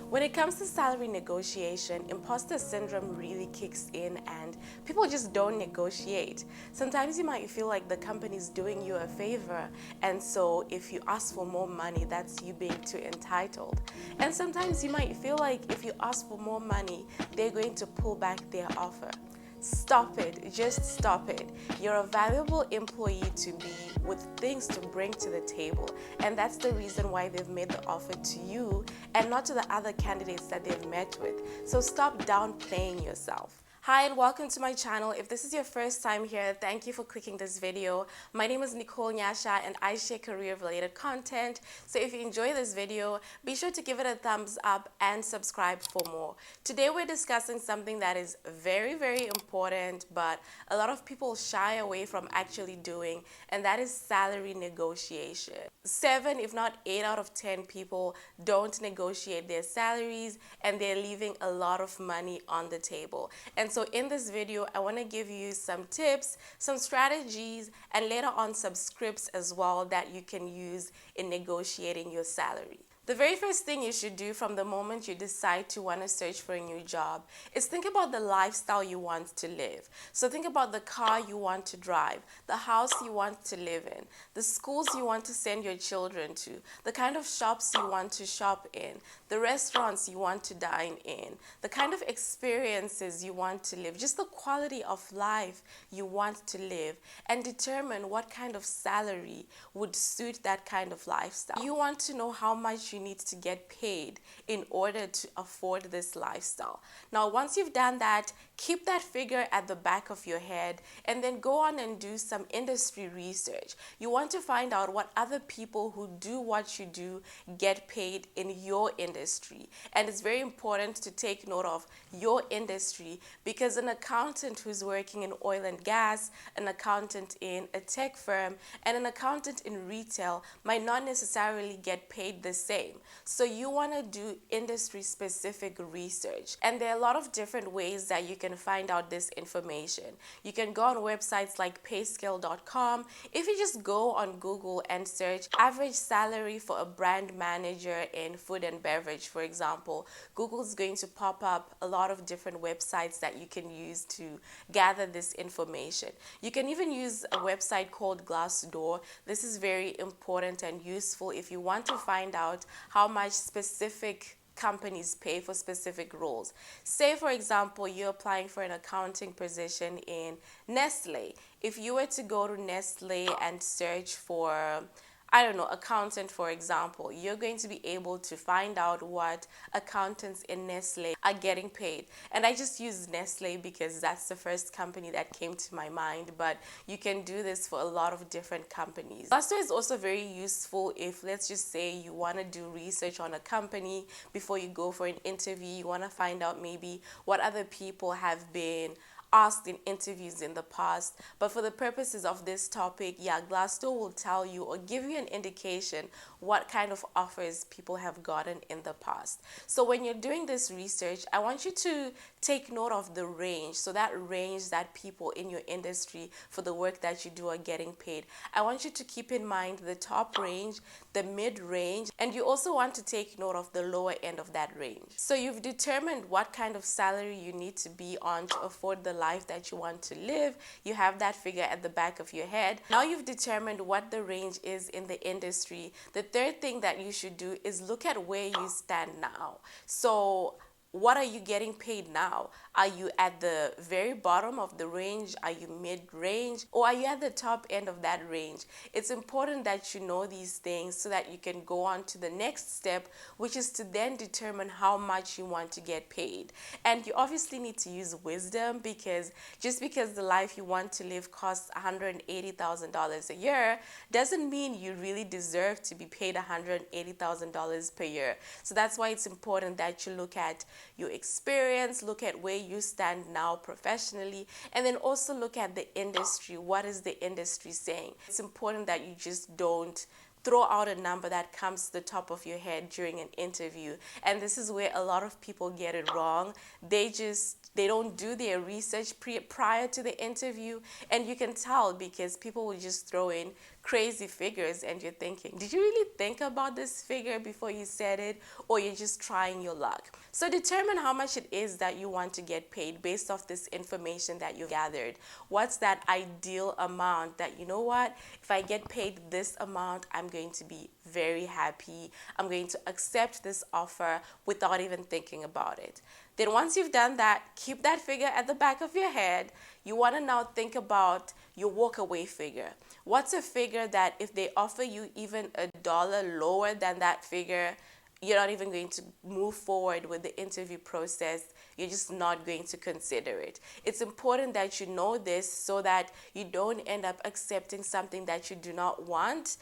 When it comes to salary negotiation, imposter syndrome really kicks in and people just don't negotiate. Sometimes you might feel like the company's doing you a favor, and so if you ask for more money, that's you being too entitled. And sometimes you might feel like if you ask for more money, they're going to pull back their offer. Stop it. Just stop it. You're a valuable employee to be with things to bring to the table. And that's the reason why they've made the offer to you and not to the other candidates that they've met with. So stop downplaying yourself. Hi and welcome to my channel. If this is your first time here, thank you for clicking this video. My name is Nicole Nyasha and I share career-related content. So if you enjoy this video, be sure to give it a thumbs up and subscribe for more. Today we're discussing something that is very, very important, but a lot of people shy away from actually doing, and that is salary negotiation. 7, if not 8 out of 10 people don't negotiate their salaries, and they're leaving a lot of money on the table. And so in this video, I want to give you some tips, some strategies, and later on some scripts as well that you can use in negotiating your salary. The very first thing you should do from the moment you decide to want to search for a new job is think about the lifestyle you want to live. So think about the car you want to drive, the house you want to live in, the schools you want to send your children to, the kind of shops you want to shop in, the restaurants you want to dine in, the kind of experiences you want to live, just the quality of life you want to live, and determine what kind of salary would suit that kind of lifestyle. You want to know how much you need to get paid in order to afford this lifestyle. Now, once you've done that, keep that figure at the back of your head and then go on and do some industry research. You want to find out what other people who do what you do get paid in your industry. And it's very important to take note of your industry, because an accountant who's working in oil and gas, an accountant in a tech firm, and an accountant in retail might not necessarily get paid the same. So you want to do industry specific research, and there are a lot of different ways that you can find out this information. You can go on websites like payscale.com. If you just go on Google and search average salary for a brand manager in food and beverage, for example, Google's going to pop up a lot of different websites that you can use to gather this information. You can even use a website called Glassdoor. This is very important and useful if you want to find out how much specific companies pay for specific roles. Say, for example, you're applying for an accounting position in Nestle. If you were to go to Nestle and search for, I don't know, accountant, for example, you're going to be able to find out what accountants in Nestle are getting paid. And I just use Nestle because that's the first company that came to my mind, but you can do this for a lot of different companies. Glassdoor is also very useful if, let's just say, you want to do research on a company before you go for an interview. You want to find out maybe what other people have been asked in interviews in the past. But for the purposes of this topic, yeah, Glassdoor will tell you or give you an indication what kind of offers people have gotten in the past. So when you're doing this research, I want you to take note of the range. So that range that people in your industry for the work that you do are getting paid. I want you to keep in mind the top range, the mid range, and you also want to take note of the lower end of that range. So you've determined what kind of salary you need to be on to afford the life that you want to live. You have that figure at the back of your head. Now you've determined what the range is in the industry. The third thing that you should do is look at where you stand now. So what are you getting paid now? Are you at the very bottom of the range? Are you mid-range? Or are you at the top end of that range? It's important that you know these things so that you can go on to the next step, which is to then determine how much you want to get paid. And you obviously need to use wisdom, because just because the life you want to live costs $180,000 a year doesn't mean you really deserve to be paid $180,000 per year. So that's why it's important that you look at your experience, look at where you stand now professionally, and then also look at the industry. What is the industry saying? It's important that you just don't throw out a number that comes to the top of your head during an interview. And this is where a lot of people get it wrong. They don't do their research prior to the interview, and you can tell because people will just throw in crazy figures and you're thinking, did you really think about this figure before you said it, or you're just trying your luck? So determine how much it is that you want to get paid based off this information that you gathered. What's that ideal amount that, you know what, if I get paid this amount, I'm going to be very happy. I'm going to accept this offer without even thinking about it. Then once you've done that, keep that figure at the back of your head. You want to now think about your walkaway figure. What's a figure that if they offer you even $1 lower than that figure, you're not even going to move forward with the interview process. You're just not going to consider it. It's important that you know this so that you don't end up accepting something that you do not want,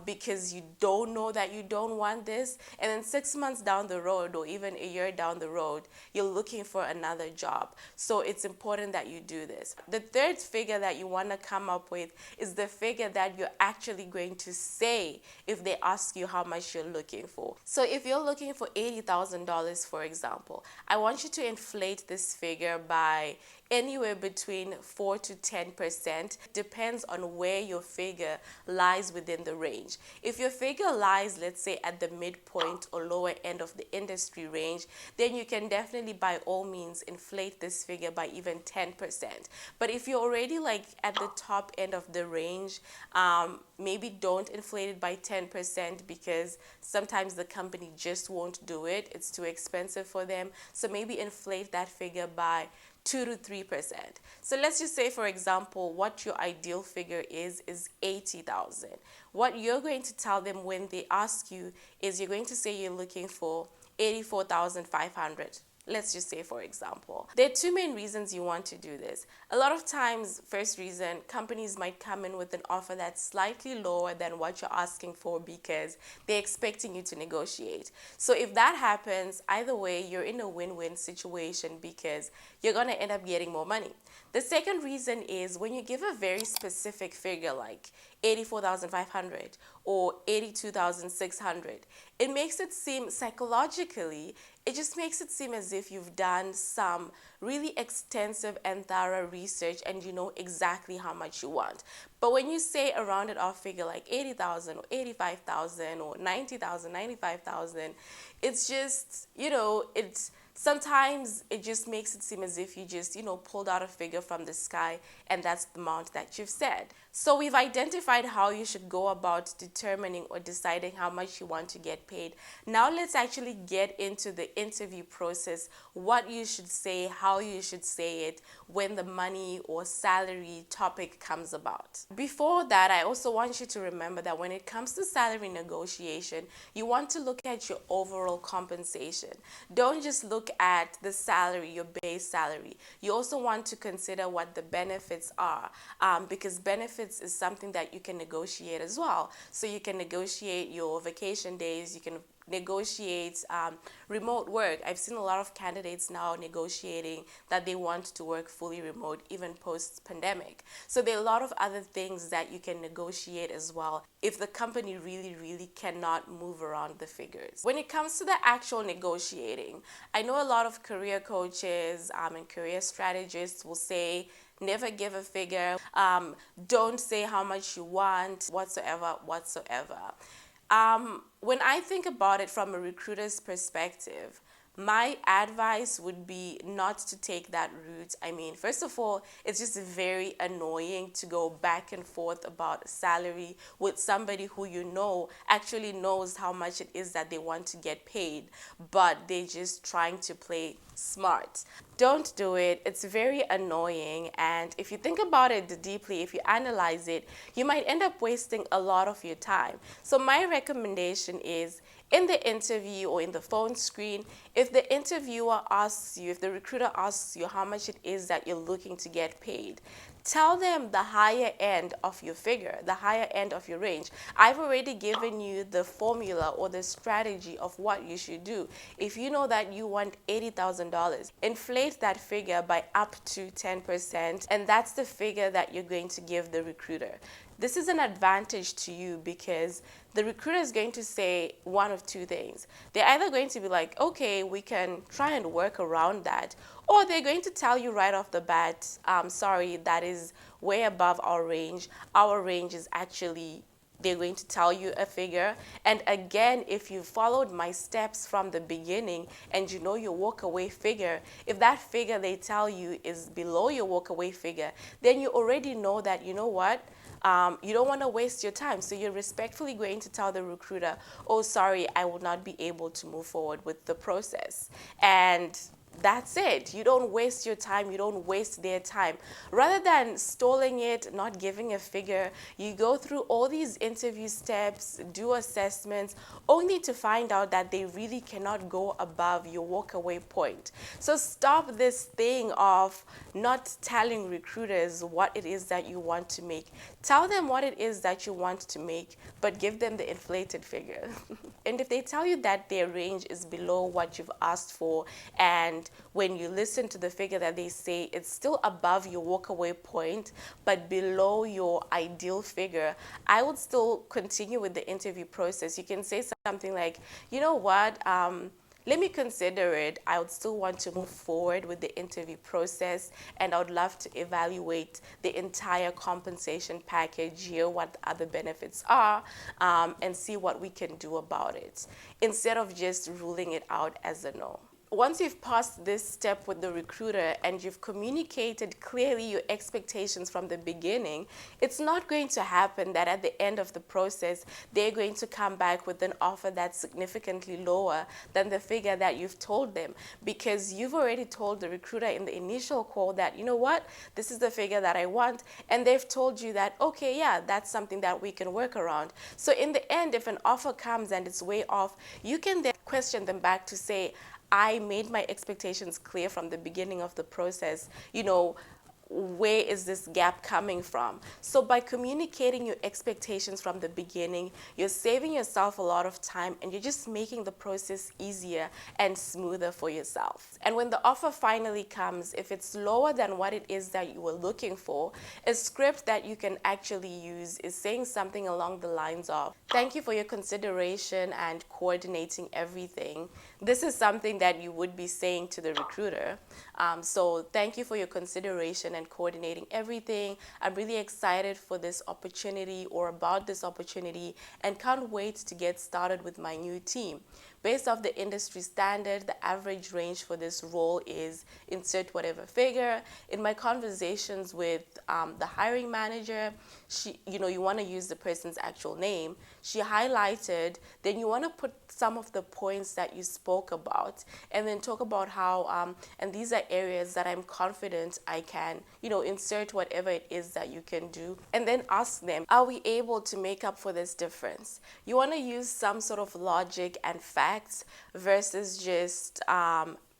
because you don't know that you don't want this. And then 6 months down the road, or even a year down the road, you're looking for another job. So it's important that you do this. The third figure that you want to come up with is the figure that you're actually going to say if they ask you how much you're looking for. So if you're looking for $80,000, for example, I want you to inflate this figure by anywhere between 4 to 10%. Depends on where your figure lies within the range. If your figure lies, let's say, at the midpoint or lower end of the industry range, then you can definitely by all means inflate this figure by even 10%. But if you're already like at the top end of the range, maybe don't inflate it by 10%, because sometimes the company just won't do it. It's too expensive for them. So maybe inflate that figure by 2 to 3%. So let's just say, for example, what your ideal figure is 80,000. What you're going to tell them when they ask you is you're going to say you're looking for 84,500. Let's just say, for example. There are two main reasons you want to do this. A lot of times, first reason, companies might come in with an offer that's slightly lower than what you're asking for because they're expecting you to negotiate. So if that happens, either way, you're in a win-win situation because you're going to end up getting more money. The second reason is when you give a very specific figure like 84,500 or 82,600, it makes it seem psychologically, it just makes it seem as if you've done some really extensive and thorough research and you know exactly how much you want. But when you say a rounded off figure like 80,000 or 85,000 or 90,000, 95,000, it's just, sometimes it just makes it seem as if you just, pulled out a figure from the sky and that's the amount that you've said. So we've identified how you should go about determining or deciding how much you want to get paid. Now let's actually get into the interview process, what you should say, how you should say it when the money or salary topic comes about. Before that, I also want you to remember that when it comes to salary negotiation, you want to look at your overall compensation. Don't just look at the salary, your base salary. You also want to consider what the benefits are, because benefits is something that you can negotiate as well. So you can negotiate your vacation days, you can negotiate remote work. I've seen a lot of candidates now negotiating that they want to work fully remote even post-pandemic. So there are a lot of other things that you can negotiate as well if the company really cannot move around the figures. When it comes to the actual negotiating, I know a lot of career coaches and career strategists will say, never give a figure, don't say how much you want, whatsoever. When I think about it from a recruiter's perspective, my advice would be not to take that route. I mean, first of all, it's just very annoying to go back and forth about salary with somebody who actually knows how much it is that they want to get paid, but they're just trying to play smart. Don't do it. It's very annoying, and if you think about it deeply, if you analyze it, you might end up wasting a lot of your time. So my recommendation is, in the interview or in the phone screen, if the interviewer asks you, if the recruiter asks you how much it is that you're looking to get paid, tell them the higher end of your figure, the higher end of your range. I've already given you the formula or the strategy of what you should do. If you know that you want $80,000, inflate that figure by up to 10%, and that's the figure that you're going to give the recruiter. This is an advantage to you because the recruiter is going to say one of two things. They're either going to be like, okay, we can try and work around that, Or they're going to tell you right off the bat, sorry, that is way above our range. Our range is actually, they're going to tell you a figure. And again, if you followed my steps from the beginning and you know your walk away figure, if that figure they tell you is below your walk away figure, then you already know that, you know what, you don't want to waste your time. So you're respectfully going to tell the recruiter, oh, sorry, I will not be able to move forward with the process. And that's it. You don't waste your time. You don't waste their time. Rather than stalling it, not giving a figure, you go through all these interview steps, do assessments, only to find out that they really cannot go above your walkaway point. So stop this thing of not telling recruiters what it is that you want to make. Tell them what it is that you want to make, but give them the inflated figure. And if they tell you that their range is below what you've asked for, and when you listen to the figure that they say, it's still above your walkaway point, but below your ideal figure, I would still continue with the interview process. You can say something like, you know what, let me consider it. I would still want to move forward with the interview process, and I would love to evaluate the entire compensation package, hear what the other benefits are, and see what we can do about it, instead of just ruling it out as a no. Once you've passed this step with the recruiter and you've communicated clearly your expectations from the beginning, it's not going to happen that at the end of the process, they're going to come back with an offer that's significantly lower than the figure that you've told them, because you've already told the recruiter in the initial call that, you know what, this is the figure that I want, and they've told you that, okay, yeah, that's something that we can work around. So in the end, if an offer comes and it's way off, you can then question them back to say, I made my expectations clear from the beginning of the process. You know, where is this gap coming from? So by communicating your expectations from the beginning, you're saving yourself a lot of time, and you're just making the process easier and smoother for yourself. And when the offer finally comes, if it's lower than what it is that you were looking for, a script that you can actually use is saying something along the lines of, thank you for your consideration and coordinating everything. This is something that you would be saying to the recruiter. So thank you for your consideration and coordinating everything. I'm really excited for this opportunity, or about this opportunity, and can't wait to get started with my new team. Based off the industry standard, the average range for this role is insert whatever figure. In my conversations with the hiring manager, you want to use the person's actual name. She highlighted, then you want to put some of the points that you spoke about, and then talk about how, and these are areas that I'm confident I can, insert whatever it is that you can do, and then ask them, are we able to make up for this difference? You want to use some sort of logic and facts versus just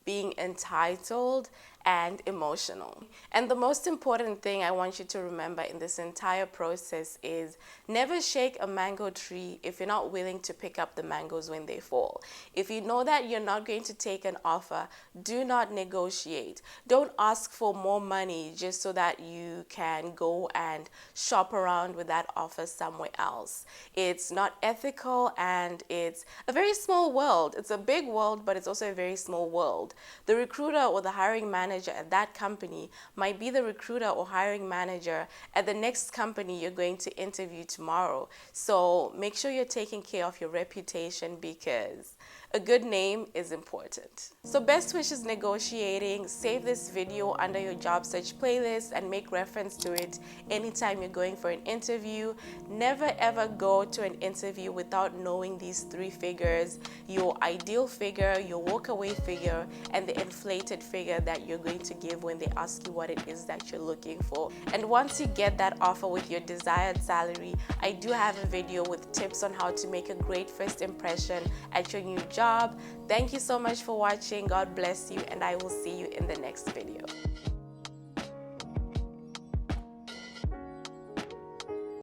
being entitled and emotional. And the most important thing I want you to remember in this entire process is never shake a mango tree if you're not willing to pick up the mangoes when they fall. If you know that you're not going to take an offer, do not negotiate. Don't ask for more money just so that you can go and shop around with that offer somewhere else. It's not ethical, and it's a very small world. It's a big world, but it's also a very small world. The recruiter or the hiring manager at that company might be the recruiter or hiring manager at the next company you're going to interview tomorrow. So make sure you're taking care of your reputation, because a good name is important. So best wishes negotiating. Save this video under your job search playlist and make reference to it anytime you're going for an interview. Never ever go to an interview without knowing these three figures: your ideal figure, your walkaway figure, and the inflated figure that you're going to give when they ask you what it is that you're looking for. And once you get that offer with your desired salary, I do have a video with tips on how to make a great first impression at your new job. Thank you so much for watching. God bless you, and I will see you in the next video.